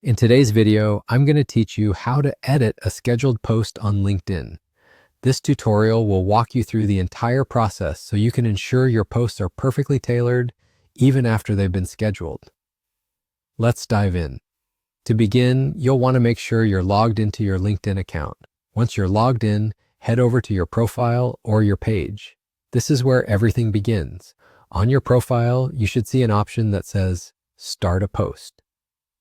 In today's video, I'm going to teach you how to edit a scheduled post on LinkedIn. This tutorial will walk you through the entire process so you can ensure your posts are perfectly tailored even after they've been scheduled. Let's dive in. To begin, you'll want to make sure you're logged into your LinkedIn account. Once you're logged in, head over to your profile or your page. This is where everything begins. On your profile, you should see an option that says Start a Post.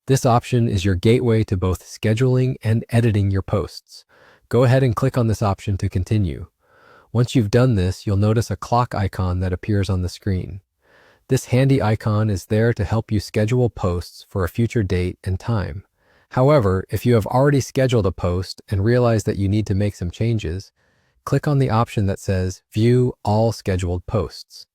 This option is your gateway to both scheduling and editing your posts. Go ahead and click on this option to continue. Once you've done this, you'll notice a clock icon that appears on the screen. This handy icon is there to help you schedule posts for a future date and time. However, if you have already scheduled a post and realize that you need to make some changes, click on the option that says View All Scheduled Posts.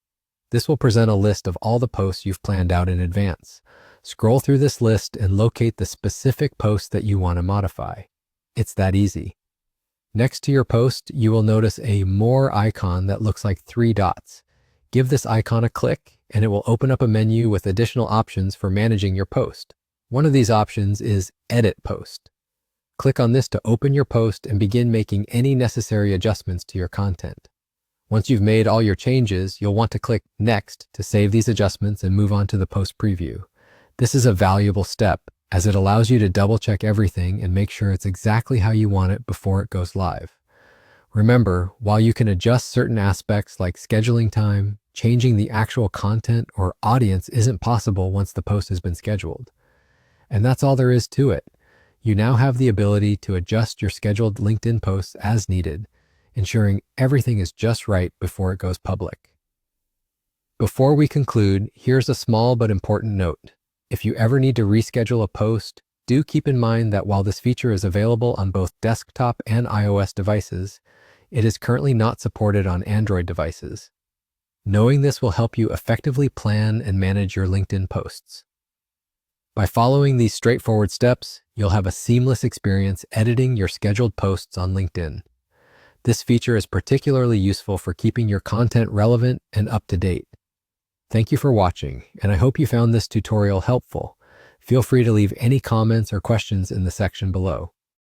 This will present a list of all the posts you've planned out in advance. Scroll through this list and locate the specific post that you want to modify. It's that easy. Next to your post, you will notice a More icon that looks like 3 dots. Give this icon a click, and it will open up a menu with additional options for managing your post. One of these options is Edit Post. Click on this to open your post and begin making any necessary adjustments to your content. Once you've made all your changes, you'll want to click Next to save these adjustments and move on to the post preview. This is a valuable step as it allows you to double-check everything and make sure it's exactly how you want it before it goes live. Remember, while you can adjust certain aspects like scheduling time, changing the actual content or audience isn't possible once the post has been scheduled. And that's all there is to it. You now have the ability to adjust your scheduled LinkedIn posts as needed, ensuring everything is just right before it goes public. Before we conclude, here's a small but important note. If you ever need to reschedule a post, do keep in mind that while this feature is available on both desktop and iOS devices, it is currently not supported on Android devices. Knowing this will help you effectively plan and manage your LinkedIn posts. By following these straightforward steps, you'll have a seamless experience editing your scheduled posts on LinkedIn. This feature is particularly useful for keeping your content relevant and up to date. Thank you for watching, and I hope you found this tutorial helpful. Feel free to leave any comments or questions in the section below.